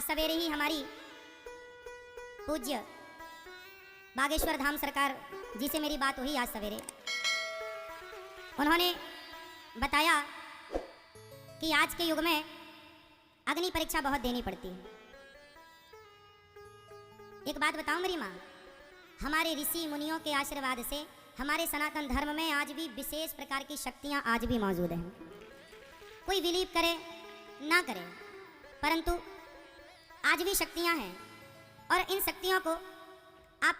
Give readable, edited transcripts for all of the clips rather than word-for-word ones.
सवेरे ही हमारी पूज्य बागेश्वर धाम सरकार जी से मेरी बात हुई आज सवेरे। उन्होंने बताया कि आज के युग में अग्नि परीक्षा बहुत देनी पड़ती है। एक बात बताऊं मेरी माँ, हमारे ऋषि मुनियों के आशीर्वाद से हमारे सनातन धर्म में आज भी विशेष प्रकार की शक्तियां आज भी मौजूद हैं। कोई बिलीव करे ना करे, परंतु आज भी शक्तियां हैं और इन शक्तियों को आप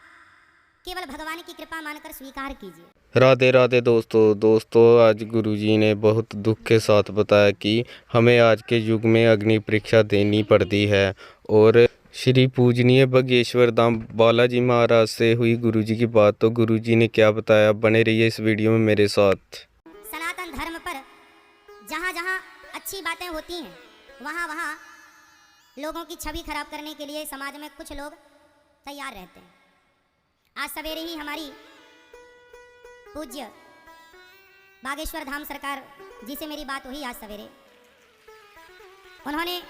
केवल भगवान की कृपा मानकर स्वीकार कीजिए। राधे राधे दोस्तों आज गुरुजी ने बहुत दुख के साथ बताया कि हमें आज के युग में अग्नि परीक्षा देनी पड़ती है। और श्री पूजनीय बागेश्वर धाम बालाजी महाराज से हुई गुरुजी की बात, तो गुरुजी ने क्या बताया, बने रहिए इस वीडियो में मेरे साथ। सनातन धर्म पर जहाँ जहाँ अच्छी बातें होती हैं वहाँ वहाँ लोगों की छवि खराब करने के लिए समाज में कुछ लोग तैयार रहते हैं। आज सवेरे ही हमारी पूज्य बागेश्वर धाम सरकार जी से मेरी बात हुई आज सवेरे। उन्होंने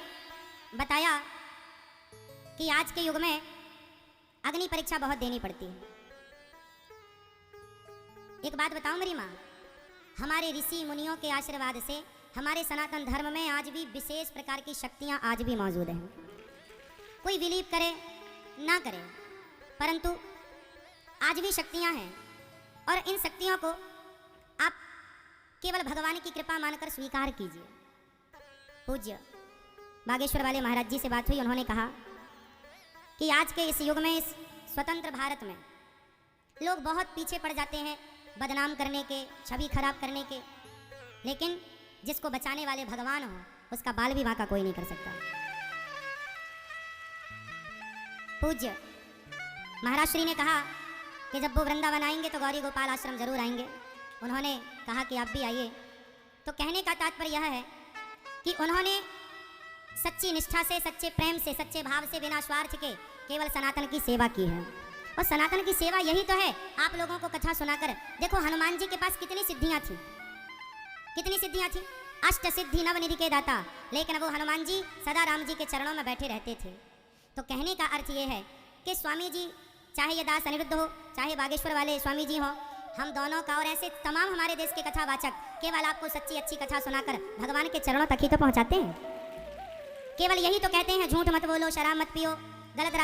बताया कि आज के युग में अग्नि परीक्षा बहुत देनी पड़ती है। एक बात बताऊं मेरी माँ, हमारे ऋषि मुनियों के आशीर्वाद से हमारे सनातन धर्म में आज भी विशेष प्रकार की शक्तियां आज भी मौजूद हैं। कोई बिलीव करे ना करे, परंतु आज भी शक्तियां हैं और इन शक्तियों को आप केवल भगवान की कृपा मानकर स्वीकार कीजिए। पूज्य बागेश्वर वाले महाराज जी से बात हुई। उन्होंने कहा कि आज के इस युग में, इस स्वतंत्र भारत में लोग बहुत पीछे पड़ जाते हैं बदनाम करने के, छवि खराब करने के, लेकिन जिसको बचाने वाले भगवान हो उसका बाल भी बांका कोई नहीं कर सकता। पूज्य महाराज श्री ने कहा कि जब वो वृंदावन आएंगे तो गौरी गोपाल आश्रम जरूर आएंगे। उन्होंने कहा कि आप भी आइए। तो कहने का तात्पर्य यह है कि उन्होंने सच्ची निष्ठा से, सच्चे प्रेम से, सच्चे भाव से, बिना स्वार्थ के केवल सनातन की सेवा की है। और सनातन की सेवा यही तो है। आप लोगों को कथा सुनाकर देखो, हनुमान जी के पास कितनी सिद्धियां थी, कितनी सिद्धियां थी, अष्ट सिद्धि नव निधि के दाता, लेकिन वो हनुमान जी सदा राम जी के चरणों में बैठे रहते थे। तो कहने का अर्थ ये है कि स्वामी जी, चाहे ये दास अनिरुद्ध हो, चाहे बागेश्वर वाले स्वामी जी हो, हम दोनों का और ऐसे तमाम हमारे देश के कथावाचक केवल आपको सच्ची अच्छी कथा सुनाकर भगवान के चरणों तक ही तो पहुंचाते हैं। केवल यही तो कहते हैं, झूठ मत बोलो, शराब मत पियो, गलत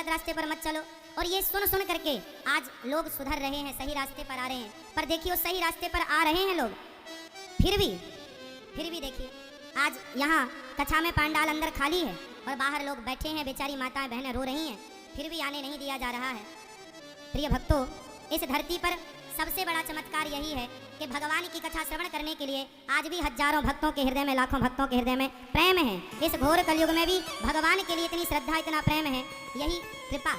रास्ते पर मत चलो। और ये सुन सुन करके आज लोग सुधर रहे हैं, सही रास्ते पर आ रहे हैं। पर देखिए, उस सही रास्ते पर आ रहे हैं लोग, फिर भी देखिए आज यहाँ कथा में पांडाल अंदर खाली है और बाहर लोग बैठे हैं, बेचारी माताएं बहनें रो रही हैं, फिर भी आने नहीं दिया जा रहा है। प्रिय भक्तों, इस धरती पर सबसे बड़ा चमत्कार यही है कि भगवान की कथा श्रवण करने के लिए आज भी हजारों भक्तों के हृदय में, लाखों भक्तों के हृदय में प्रेम है। इस घोर कलयुग में भी भगवान के लिए इतनी श्रद्धा, इतना प्रेम है। यही कृपा,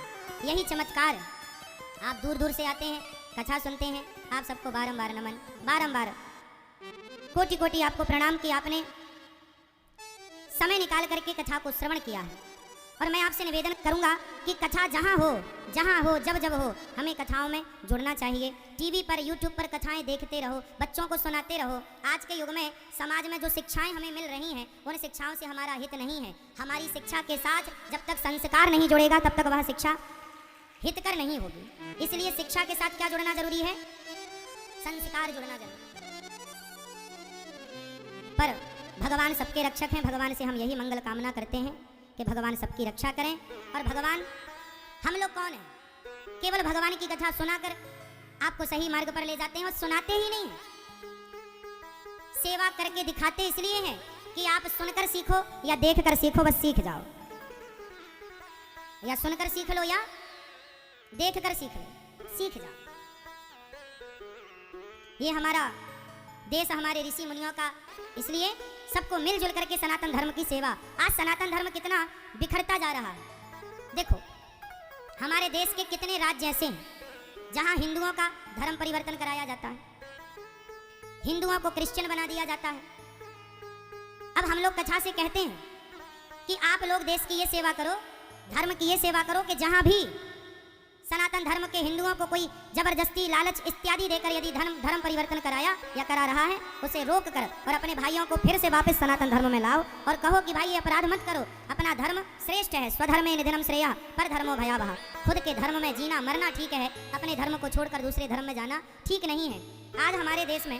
यही चमत्कार। आप दूर दूर से आते हैं, कथा सुनते हैं। आप सबको बारंबार नमन, बारंबार कोटि कोटि आपको प्रणाम कि आपने समय निकाल करके कथा को श्रवण किया है। और मैं आपसे निवेदन करूंगा कि कथा जहाँ हो, जब हो, हमें कथाओं में जुड़ना चाहिए। टीवी पर, यूट्यूब पर कथाएं देखते रहो, बच्चों को सुनाते रहो। आज के युग में समाज में जो शिक्षाएं हमें मिल रही हैं, उन शिक्षाओं से हमारा हित नहीं है। हमारी शिक्षा के साथ जब तक संस्कार नहीं जुड़ेगा, तब तक वह शिक्षा हितकर नहीं होगी। इसलिए शिक्षा के साथ क्या जुड़ना जरूरी है? संस्कार जुड़ना जरूरी है। पर भगवान सबके रक्षक हैं। भगवान से हम यही मंगल कामना करते हैं कि भगवान सबकी रक्षा करें। और भगवान, हम लोग कौन हैं? केवल भगवान की कथा सुनाकर आपको सही मार्ग पर ले जाते हैं। और सुनाते ही नहीं, सेवा करके दिखाते इसलिए हैं कि आप सुनकर सीखो या देखकर सीखो, बस सीख जाओ। या सुनकर सीख लो या देखकर सीख लो, सीख जाओ। ये हमारा देश हमारे ऋषि मुनियों का, इसलिए सबको मिलजुल करके सनातन धर्म की सेवा। आज सनातन धर्म कितना बिखरता जा रहा है। देखो, हमारे देश के कितने राज्य ऐसे हैं जहां हिंदुओं का धर्म परिवर्तन कराया जाता है, हिंदुओं को क्रिश्चियन बना दिया जाता है। अब हम लोग कथा से कहते हैं कि आप लोग देश की ये सेवा करो, धर्म की ये सेवा करो कि जहां भी सनातन धर्म के हिंदुओं को कोई जबरदस्ती लालच इत्यादि देकर यदि धर्म परिवर्तन कराया या करा रहा है, उसे रोक कर और अपने भाइयों को फिर से वापस सनातन धर्म में लाओ और कहो कि भाई ये अपराध मत करो, अपना धर्म श्रेष्ठ है, स्वधर्मे निधनम श्रेया पर धर्मो भयावह। खुद के धर्म में जीना मरना ठीक है, अपने धर्म को छोड़कर दूसरे धर्म में जाना ठीक नहीं है। आज हमारे देश में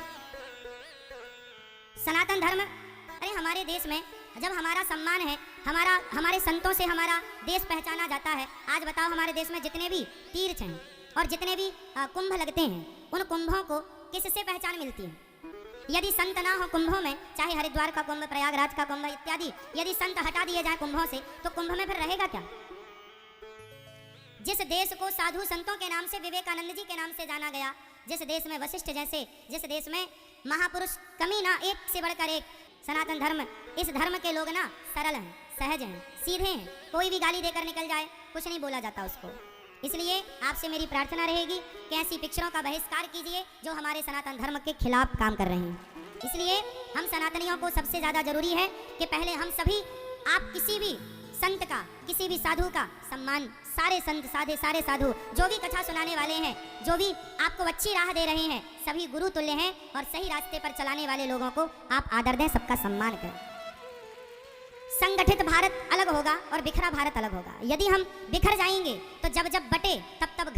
सनातन धर्म, अरे हमारे देश में जब हमारा सम्मान है, हमारे संतों से हमारा देश पहचाना जाता है। आज बताओ हमारे देश में जितने भी तीर्थ हैं और जितने भी कुंभ लगते हैं, उन कुंभों को किससे पहचान मिलती है? यदि संत ना हो कुंभों में, चाहे हरिद्वार का कुंभ, प्रयागराज का कुंभ इत्यादि, यदि संत हटा दिए जाए कुंभों से, तो कुंभ में फिर रहेगा क्या? जिस देश को साधु संतों के नाम से, विवेकानंद जी के नाम से जाना गया, जिस देश में वशिष्ठ जैसे, जिस देश में महापुरुष कमी ना एक से बढ़कर एक, सनातन धर्म, इस धर्म के लोग ना सरल हैं, सहज हैं, सीधे हैं, कोई भी गाली देकर निकल जाए कुछ नहीं बोला जाता उसको। इसलिए आपसे मेरी प्रार्थना रहेगी कि ऐसी पिक्चरों का बहिष्कार कीजिए जो हमारे सनातन धर्म के खिलाफ काम कर रहे हैं। इसलिए हम सनातनियों को सबसे ज़्यादा जरूरी है कि पहले हम सभी, आप किसी भी संत का, किसी भी साधु का सम्मान, सारे संत सारे साधु जो भी कथा सुनाने वाले हैं, जो भी आपको अच्छी राह दे रहे हैं, सभी गुरु तुल्य हैं और सही रास्ते पर चलाने वाले लोगों को आप आदर दें, सबका सम्मान करें। संगठित भारत अलग होगा और बिखरा भारत अलग होगा। यदि हम बिखर जाएंगे तो जब बटे तब